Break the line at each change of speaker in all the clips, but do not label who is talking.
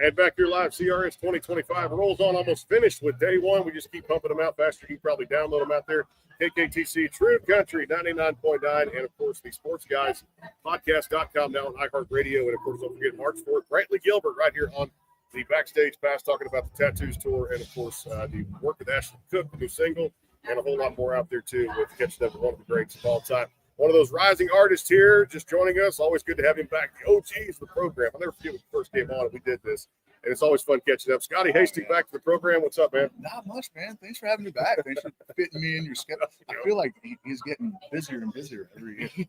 And back here live, CRS 2025 rolls on, almost finished with day one. We just keep pumping them out faster. You can probably download them out there. KKTC True Country 99.9. And, of course, the Sports Guys Podcast.com now on iHeartRadio. And, of course, don't forget March 4th, Brantley Gilbert right here on the Backstage Pass talking about the Tattoos Tour. And, of course, the work with Ashley Cook, the new single, and a whole lot more out there, too, with catching up with one of the greats of all time. One of those rising artists here just joining us. Always good to have him back. The OGs of the program. I'll never forget when we first came on and we did this. And it's always fun catching up. Scotty Hasting back to the program. What's up, man?
Not much, man. Thanks for having me back. Thanks for fitting me in your schedule. I feel like he's getting busier and busier every year.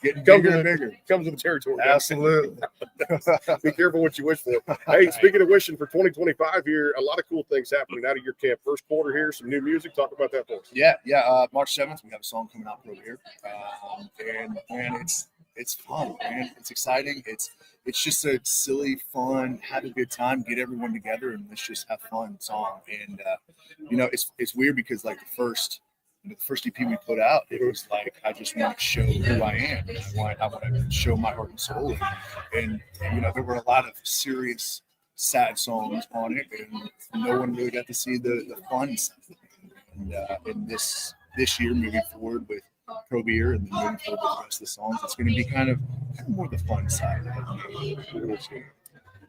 Getting bigger and bigger.
Comes with the territory.
Absolutely.
Be careful what you wish for. Hey, speaking of wishing for 2025 here, a lot of cool things happening out of your camp. First quarter here, some new music. Talk about that for us.
Yeah. March 7th, we have a song coming out over here. And man, it's fun, man. It's exciting. It's just a silly, fun, have a good time, get everyone together, and let's just have fun song. And it's weird because like the first EP we put out, it was like I just want to show who I am. I want to show my heart and soul. And there were a lot of serious, sad songs on it, and no one really got to see the fun side. And this year, moving forward with Pro Beer and then moving forward with the rest of the songs, it's going to be kind of more the fun side.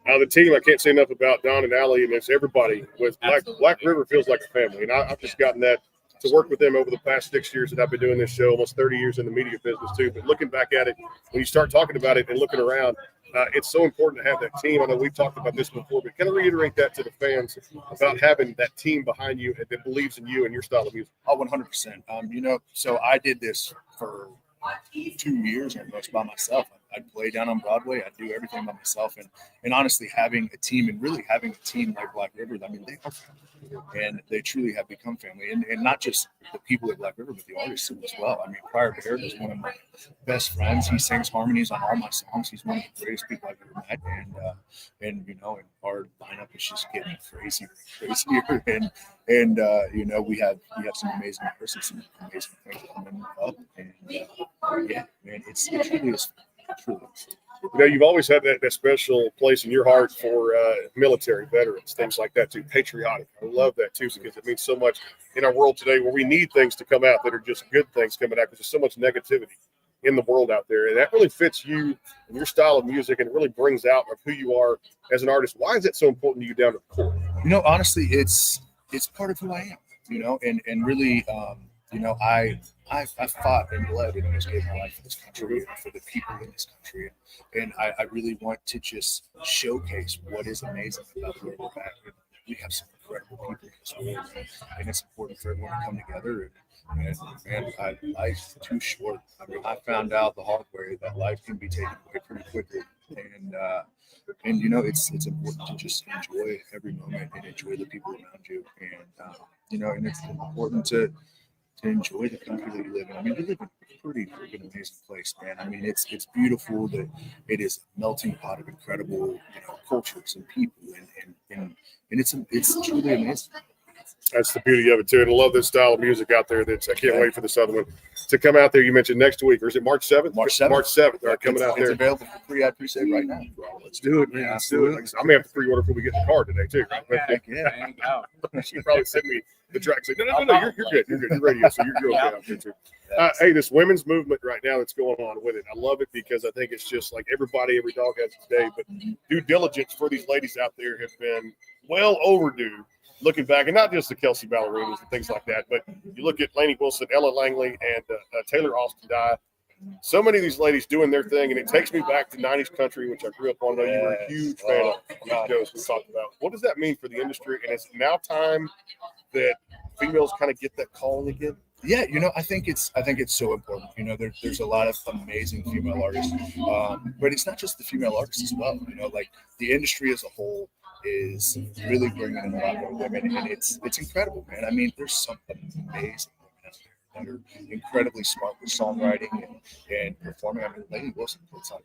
The team, I can't say enough about Don and Allie, and it's everybody. With Black River feels like a family, and I've just gotten that to work with them over the past 6 years that I've been doing this show, almost 30 years in the media business too. But looking back at it, when you start talking about it and looking around, it's so important to have that team. I know we've talked about this before, but kind of reiterate that to the fans about having that team behind you that believes in you and your style of music.
Oh, 100%. So I did this for 2 years almost by myself. I'd play down on Broadway. I'd do everything by myself. And honestly, having a team and really having a team like Black River, I mean, they are family. And they truly have become family. And not just the people at Black River, but the artists as well. I mean, Pryor Baird is one of my best friends. He sings harmonies on all my songs. He's one of the greatest people I've ever met. And our lineup is just getting crazier and crazier. And we have some amazing artists and some amazing things coming up. And man, it's truly is. Truly.
You've always had that special place in your heart for military veterans, things like that too, patriotic. I love that too because it means so much in our world today where we need things to come out that are just good things coming out because there's so much negativity in the world out there. And that really fits you and your style of music and it really brings out of who you are as an artist. Why is that so important to you down to the core?
Honestly, it's part of who I am, and really, I fought and bled and almost gave my life for this country and for the people in this country. And I really want to just showcase what is amazing about where we're at. We have some incredible people in this world, and it's important for everyone to come together. And life's too short. I mean, I found out the hard way that life can be taken away pretty quickly. And it's important to just enjoy every moment and enjoy the people around you. And it's important to enjoy the country that you live in. I mean, we live in a pretty freaking amazing place, man. I mean, it's beautiful. That it is a melting pot of incredible, cultures and people, and it's truly amazing.
That's the beauty of it too, and I love this style of music out there. I can't wait for this other one to come out there. You mentioned next week, or is it March 7th?
March 7th.
March 7th. All right, coming out there.
It's available for pre-save right now.
Well, let's do it, man. Yeah, let's do it. I may have to pre-order before we get in the car today too. She probably sent me the track. Say, no, you're good. You're good. You're radio, so you're okay out there too. Hey, this women's movement right now that's going on with it, I love it because I think it's just like every dog has its day, but due diligence for these ladies out there have been well overdue. Looking back, and not just the Kelsey ballerinas and things like that, but you look at Lainey Wilson, Ella Langley, and Taylor Austin Dye. So many of these ladies doing their thing, and it takes me back to 90s country, which I grew up on. I know you were a huge fan of those we talked about. What does that mean for the industry? And is it now time that females kind of get that calling again?
Yeah, I think it's so important. There's a lot of amazing female artists, but it's not just the female artists as well. Like the industry as a whole is really bringing in a lot more women, and it's incredible, man. I mean, there's some amazing women out there that are incredibly smart with songwriting and performing. I mean, Lainey Wilson puts on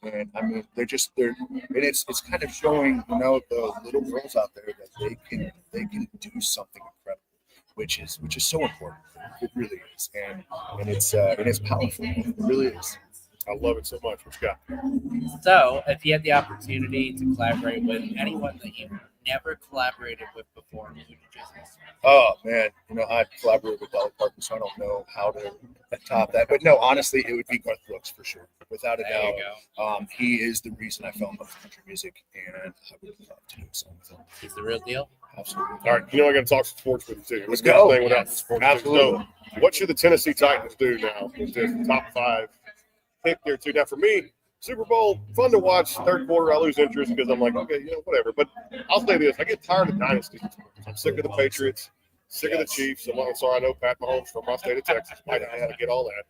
and I mean, and it's kind of showing, the little girls out there that they can do something incredible. Which is so important. It really is, and it's powerful. It really is.
I love it so much. What you got?
So, if you had the opportunity to collaborate with anyone that you've never collaborated with before, who would you choose?
Oh man, I collaborate with Dolly Parton, so I don't know how to top that. But no, honestly, it would be Garth Brooks for sure, without a
There you
doubt.
go.
He is the reason I fell in love with country music, and I would love to do a song with him.
He's the real deal.
Absolutely.
All right, I got to talk some sports with you too.
Let's go.
Thing without
Yes.
sports.
Absolutely.
So, what should the Tennessee Titans do now with this top 5 pick there too? Now, for me, Super Bowl, fun to watch. Third quarter, I lose interest because I'm like, okay, whatever. But I'll say this: I get tired of dynasties. I'm sick of the Patriots, sick of the Chiefs. I'm sorry, I know Pat Mahomes from my state of Texas might not have to get all that.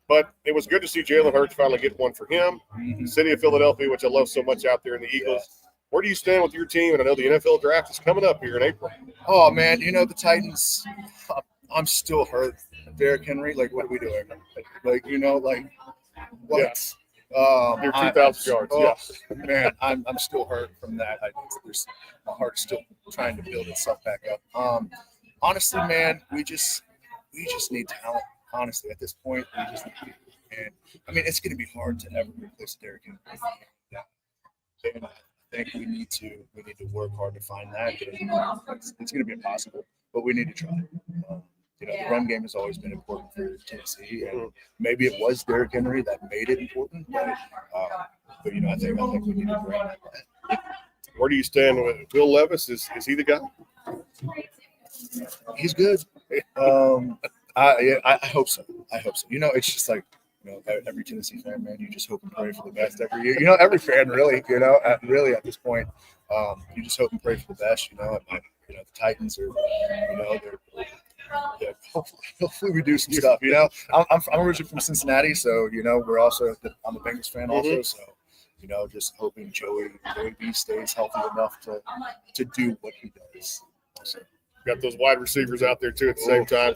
But it was good to see Jalen Hurts finally get one for him. The city of Philadelphia, which I love so much out there in the Eagles. Where do you stand with your team? And I know the NFL draft is coming up here in April.
Oh man, the Titans. I'm still hurt. Derrick Henry, like, what are we doing? Like, what?
Yeah. Your 2,000 yards.
Oh, man, I'm still hurt from that. My heart's still trying to build itself back up. Honestly, man, we just need talent. Honestly, at this point, we just need people. And I mean, it's going to be hard to ever replace Derrick Henry. And I think we need to work hard to find that. It's going to be impossible, but we need to try. The run game has always been important for Tennessee, and maybe it was Derrick Henry that made it important. But I think we need to bring that back.
Where do you stand with Will Levis? Is he the guy?
He's good. I hope so. It's just like every Tennessee fan, man. You just hope and pray for the best every year. Every fan really. Really at this point, you just hope and pray for the best. The Titans are. Hopefully we do some stuff. I'm originally from Cincinnati, so we're also. I'm a Bengals fan also, so just hoping Joey B stays healthy enough to do what he does. So.
Got those wide receivers out there too at the same time.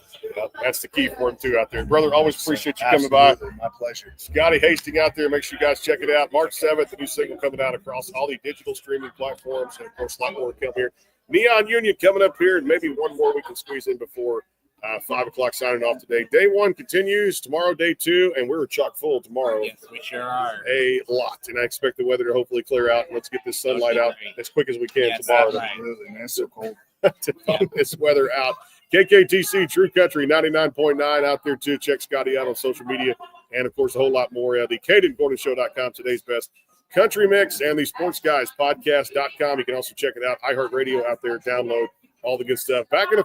That's the key for him too out there. Brother, always appreciate you coming by.
My pleasure.
Scotty Hasting out there. Make sure you guys check it out. March 7th, the new single coming out across all the digital streaming platforms. And of course, a lot more to come here. Neon Union coming up here, and maybe one more we can squeeze in before 5 o'clock signing off today. Day 1 continues. Tomorrow, day 2, and we're chock full tomorrow.
Yes, we sure are.
A lot. And I expect the weather to hopefully clear out. Let's get this sunlight out as quick as we can tomorrow.
Right.
Absolutely, man. It's so cold.
To find this weather out. KKTC True Country 99.9 out there too. Check Scotty out on social media, and of course a whole lot more. The CadenGordonShow.com, today's best country mix, and the SportsGuysPodcast.com. You can also check it out. iHeartRadio out there. Download all the good stuff. Back in a